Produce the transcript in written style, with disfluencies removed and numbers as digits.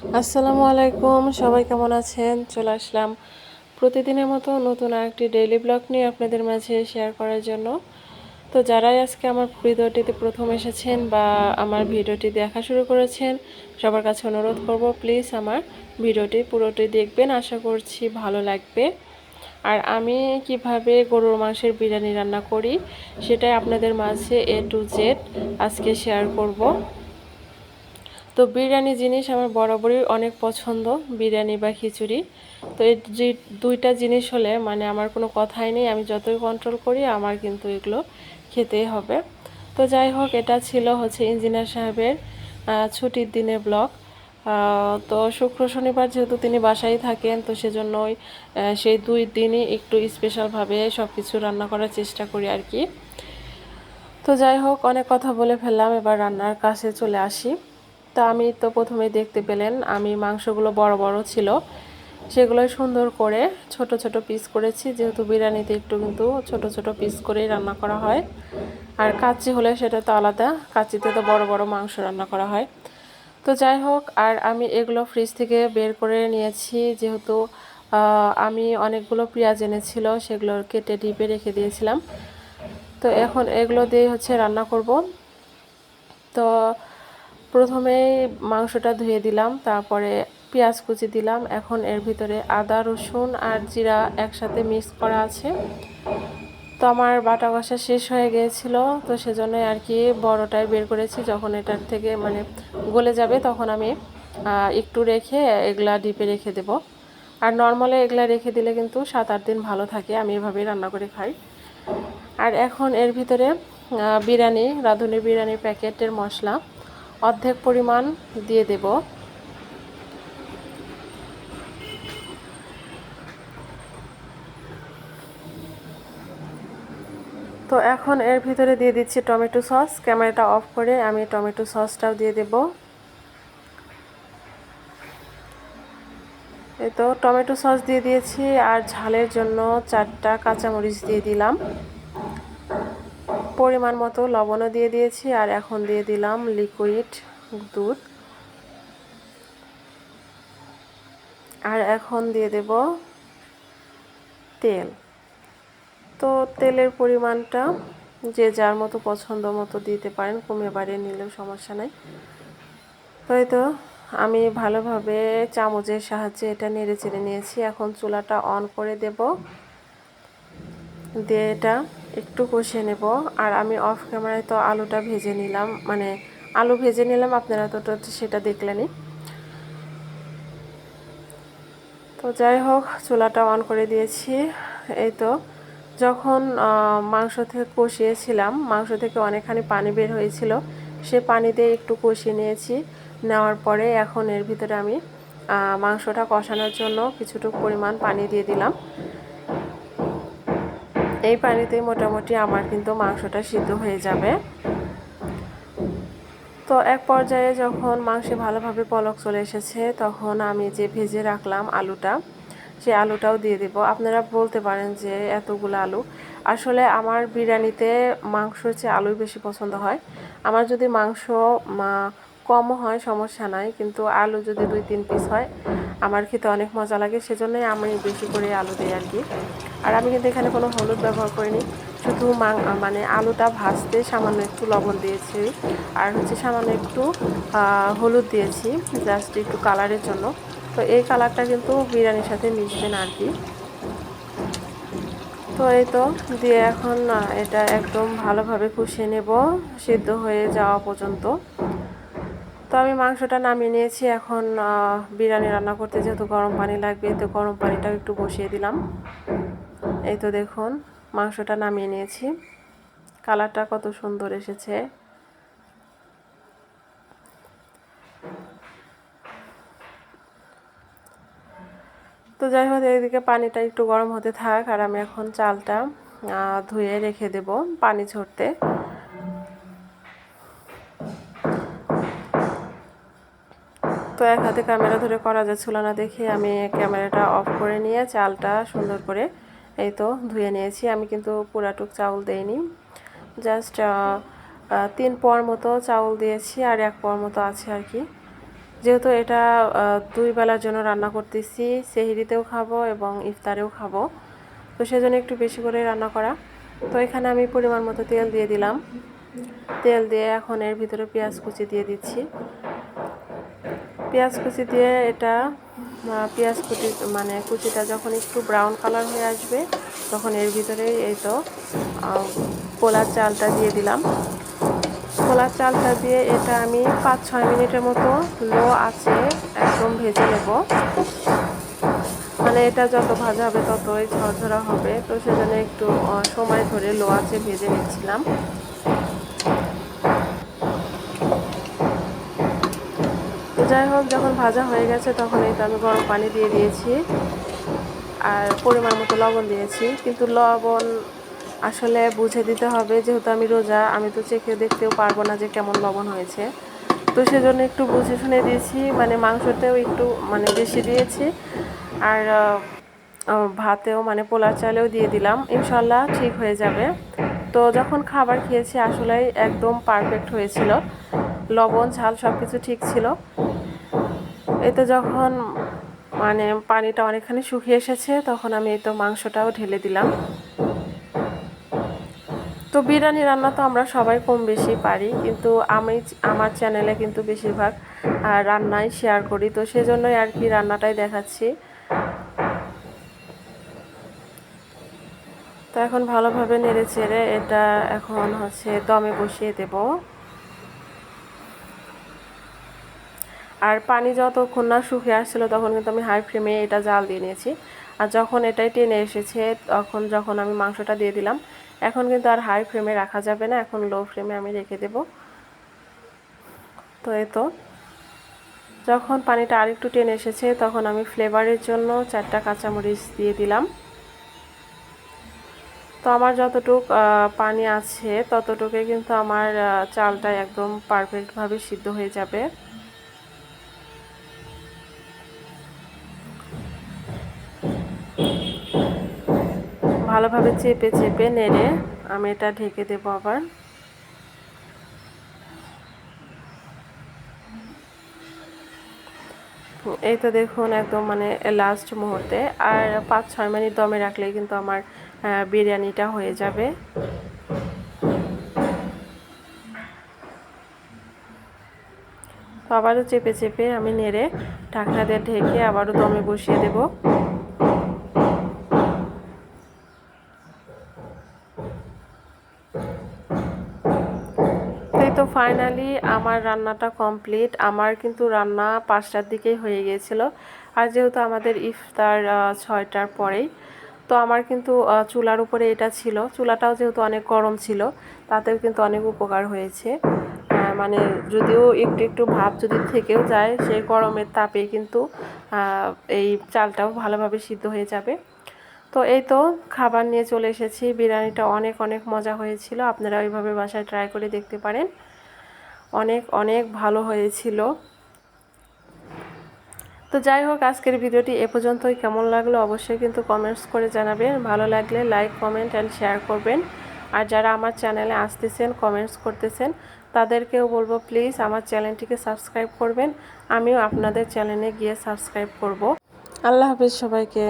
আসসালামু আলাইকুম, সবাই কেমন আছেন? চলে আসলাম প্রতিদিনের মতো নতুন আরেকটি ডেইলি ব্লগ নিয়ে আপনাদের মাঝে শেয়ার করার জন্য। তো যারাই আজকে আমার ভিডিওটিতে প্রথম এসেছেন বা আমার ভিডিওটি দেখা শুরু করেছেন, সবার কাছে অনুরোধ করব প্লিজ আমার ভিডিওটি পুরোটি দেখবেন, আশা করছি ভালো লাগবে। আর আমি কিভাবে গরুর মাংসের বিরিয়ানি রান্না করি সেটাই আপনাদের মাঝে A to Z আজকে শেয়ার করব। তো বিরিয়ানি জিনিস আমার বরাবরই অনেক পছন্দ, বিরিয়ানি বা খিচুড়ি। তো এই যে দুইটা জিনিস হলে মানে আমার কোনো কথাই নেই, আমি যতই কন্ট্রোল করি আমার কিন্তু এগুলো খেতেই হবে। তো যাই হোক, এটা ছিল ইঞ্জিনিয়ার সাহেবের ছুটির দিনের ব্লগ। তো শুক্র শনিবার যেহেতু তিনি বাসায় থাকেন, তো সেজন্যই সেই দুই দিনই একটু স্পেশালভাবে সব কিছু রান্না করার চেষ্টা করি আর কি। তো যাই হোক, অনেক কথা বলে ফেললাম, এবার রান্নার কাছে চলে আসি। তো আমি তো প্রথমেই দেখতে পেলেন আমি মাংসগুলো বড় বড় ছিল, সেগুলোই সুন্দর করে ছোট ছোট পিস করেছি, যেহেতু বিরিয়ানিতে একটু কিন্তু ছোট ছোট পিস করেই রান্না করা হয়। আর কাচ্চি হলে সেটা তো আলাদা, কাচ্চিতে তো বড় বড় মাংস রান্না করা হয়। তো যাই হোক, আর আমি এগুলো ফ্রিজ থেকে বের করে নিয়েছি, যেহেতু আমি অনেকগুলো পেঁয়াজ এনেছিল, সেগুলো কেটে ডিপে রেখে দিয়েছিলাম। তো এখন এগুলো দিয়ে রান্না করব। তো প্রথমেই মাংসটা ধুয়ে দিলাম, তারপরে পেঁয়াজ কুচি দিলাম। এখন এর ভিতরে আদা রসুন আর জিরা একসাথে মিক্স করা আছে। তো আমার বাটা কষা শেষ হয়ে গিয়েছিল, তো সেজন্যই আর কি বড়টাই বের করেছি। যখন এটার থেকে মানে গলে যাবে তখন আমি একটু রেখে এগুলা ডিপে রেখে দেব। আর নর্মালে এগুলা রেখে দিলে কিন্তু 7-8 দিন ভালো থাকে, আমি এভাবেই রান্না করে খাই। আর এখন এর ভিতরে রাঁধুনি বিরিয়ানির প্যাকেটের মশলা অর্ধেক পরিমাণ দিয়ে দেব। তো এখন এর ভিতরে দিয়ে দিচ্ছি টমেটো সস। ক্যামেরাটা অফ করে আমি টমেটো সসটাও দিয়ে দেব। এই তো টমেটো সস দিয়ে দিয়েছি, আর ঝালের জন্য 4টা কাঁচামরিচ দিয়ে দিলাম। পরিমাণ মতো লবণও দিয়ে দিয়েছি, আর এখন দিয়ে দিলাম লিকুইড দুধ। আর এখন দিয়ে দেব তেল। তো তেলের পরিমাণটা যে যার মতো পছন্দ মতো দিতে পারেন, কমিয়ে বাড়িয়ে নিলেও সমস্যা নাই। তো এই তো আমি ভালোভাবে চামচের সাহায্যে এটা নেড়ে চেড়ে নিয়েছি। এখন চুলাটা অন করে দেব, দিয়ে এটা একটু কষিয়ে নেব। আর আমি অফ ক্যামেরায় তো আলুটা ভেজে নিলাম, মানে আলু ভেজে নিলাম, আপনারা তো সেটা দেখলেনই। তো যাই হোক, চুলাটা অন করে দিয়েছি। এই তো যখন মাংস থেকে কষিয়েছিলাম, মাংস থেকে অনেকখানি পানি বের হয়েছিল, সে পানি দিয়ে একটু কষিয়ে নিয়েছি। নেওয়ার পরে এখন এর ভিতরে আমি মাংসটা কষানোর জন্য কিছুটুকু পরিমাণ পানি দিয়ে দিলাম। এই পানিতে মোটামুটি আমার কিন্তু মাংসটা সিদ্ধ হয়ে যাবে। তো এক পর্যায়ে যখন মাংসে ভালোভাবে পলক চলে এসেছে, তখন আমি যে ভেজে রাখলাম আলুটা, সেই আলুটাও দিয়ে দেব। আপনারা বলতে পারেন যে এতগুলো আলু, আসলে আমার বিরিয়ানিতে মাংসর চেয়ে আলুই বেশি পছন্দ হয়। আমার যদি মাংস কমও হয় সমস্যা নাই, কিন্তু আলু যদি 2-3 পিস হয় আমার খেতে অনেক মজা লাগে, সেজন্যই আমি বেশি করে আলু দিই আর কি। আর আমি কিন্তু এখানে কোনো হলুদ ব্যবহার করিনি, শুধু মানে আলুটা ভাজতে সামান্য একটু লবণ দিয়েছি, আর সামান্য একটু হলুদ দিয়েছি, জাস্ট একটু কালারের জন্য। তো এই কালারটা কিন্তু বিরিয়ানির সাথে মিশবে না আর কি। তো এই তো দিয়ে এখন এটা একদম ভালোভাবে কষিয়ে নেব, সিদ্ধ হয়ে যাওয়া পর্যন্ত। তো আমি মাংসটা নামিয়ে নিয়েছি। এখন বিরিয়ানি রান্না করতে যেহেতু গরম পানি লাগবে, তো গরম পানিটা একটু বসিয়ে দিলাম। এই তো দেখুন, মাংসটা নামিয়ে নিয়েছি, কালারটা কত সুন্দর এসেছে। তো যাই হোক, এদিকে পানিটা একটু গরম হতে থাক, আর আমি এখন চালটা ধুয়ে রেখে দেব পানি ঝরতে। তো এক হাতে ক্যামেরা ধরে করা যাচ্ছিল না দেখে আমি ক্যামেরাটা অফ করে নিয়ে চালটা সুন্দর করে এই তো ধুয়ে নিয়েছি। আমি কিন্তু পুরাটুক চাউল দেইনি, জাস্ট 3 পোয়ার মতো চাউল দিয়েছি, আর 1 পোয়ার মতো আছে আর কি। যেহেতু এটা 2 বেলার জন্য রান্না করতেছি, সেহরিতেও খাবো এবং ইফতারেও খাবো, তো সেজন্য একটু বেশি করে রান্না করা। তো এখানে আমি পরিমাণ মতো তেল দিয়ে দিলাম। তেল দিয়ে এখন এর ভিতরে পেঁয়াজ কুচি দিয়ে দিচ্ছি। পেঁয়াজ কুচি দিয়ে এটা পেঁয়াজ কুচিটা যখন একটু ব্রাউন কালার হয়ে আসবে তখন এর ভিতরে এই তো পোলার চালটা দিয়ে দিলাম। পোলার চালটা দিয়ে এটা আমি 5-6 মিনিটের মতো লো আঁচে একদম ভেজে নেব। মানে এটা যত ভাজা হবে ততই ঝরঝরা হবে, তো সেজন্য একটু সময় ধরে লো আঁচে ভেজে নিচ্ছিলাম। তো যাই হোক, যখন ভাজা হয়ে গেছে তখন এই তো আমি গরম পানি দিয়ে দিয়েছি আর পরিমাণ মতো লবণ দিয়েছি। কিন্তু লবণ আসলে বুঝে দিতে হবে, যেহেতু আমি রোজা, আমি তো চেখে দেখতেও পারবো না যে কেমন লবণ হয়েছে, তো সেজন্য একটু বুঝে শুনে দিয়েছি। মানে মাংসতেও একটু বেশি দিয়েছি আর ভাতেও পোলার চালেও দিয়ে দিলাম, ইনশাল্লাহ ঠিক হয়ে যাবে। তো যখন খাবার খেয়েছি আসলে একদম পারফেক্ট হয়েছিল, লবণ ঝাল সব কিছু ঠিক ছিল। এতে যখন পানিটা অনেকখানি শুকিয়ে এসেছে তখন আমি এই তো মাংসটাও ঢেলে দিলাম। তো বিরিয়ানি রান্না তো আমরা সবাই কম বেশি পারি, কিন্তু আমার চ্যানেলে কিন্তু বেশিরভাগ রান্নাই শেয়ার করি, তো সেজন্যই আর কি রান্নাটাই দেখাচ্ছি। তো এখন ভালোভাবে নেড়ে চেড়ে এটা এখন দমে বসিয়ে দেব। আর পানি যতক্ষণ না শুকিয়ে আসছিলো তখন কিন্তু আমি হাই ফ্লেমে এটা জাল দিয়ে নিয়েছি। আর যখন এটাই টেনে এসেছে যখন আমি মাংসটা দিয়ে দিলাম, এখন কিন্তু আর হাই ফ্লেমে রাখা যাবে না, এখন লো ফ্লেমে আমি রেখে দেব। তো এই তো যখন পানিটা আরেকটু টেনে এসেছে তখন আমি ফ্লেভারের জন্য 4টা কাঁচামরিচ দিয়ে দিলাম। তো আমার যতটুক পানি আছে ততটুকু কিন্তু আমার চালটা একদম পারফেক্টভাবে সিদ্ধ হয়ে যাবে। ভালোভাবে চেপে চেপে নেড়ে আমি এটা ঢেকে দেবো আবার। এই তো দেখুন একদম লাস্ট মুহূর্তে আর 5-6 মিনিট দমে রাখলেই কিন্তু আমার বিরিয়ানিটা হয়ে যাবে। তো আবারও চেপে চেপে আমি নেড়ে ঢাকনা দিয়ে ঢেকে আবারও দমে বসিয়ে দেব। তো ফাইনালি আমার রান্নাটা কমপ্লিট। আমার কিন্তু রান্না 5টার দিকেই হয়ে গিয়েছিল, আর যেহেতু আমাদের ইফতার 6টার পরেই, তো আমার কিন্তু চুলার উপরে এটা ছিল। চুলাটাও যেহেতু অনেক গরম ছিল, তাতেও কিন্তু অনেক উপকার হয়েছে। যদিও একটু একটু ভাপ যদি থেকেও যায়, সেই গরমের তাপে কিন্তু এই চালটাও ভালোভাবে সিদ্ধ হয়ে যাবে। তো এই তো খাবার নিয়ে চলে এসেছি। বিরিয়ানিটা অনেক অনেক মজা হয়েছিল, আপনারা ওইভাবে বাসায় ট্রাই করে দেখতে পারেন। অনেক অনেক ভালো হয়েছিল। তো যাই হোক, আজকের ভিডিওটি এ পর্যন্তই। কেমন লাগলো অবশ্যই কিন্তু কমেন্টস করে জানাবেন। ভালো লাগলে লাইক, কমেন্ট অ্যান্ড শেয়ার করবেন। আর যারা আমার চ্যানেলে আসতেছেন, কমেন্টস করতেছেন, তাদেরকেও বলবো প্লিজ আমার চ্যানেলটিকে সাবস্ক্রাইব করবেন। আমিও আপনাদের চ্যানেলে গিয়ে সাবস্ক্রাইব করব। আল্লাহ হাফেজ সবাইকে।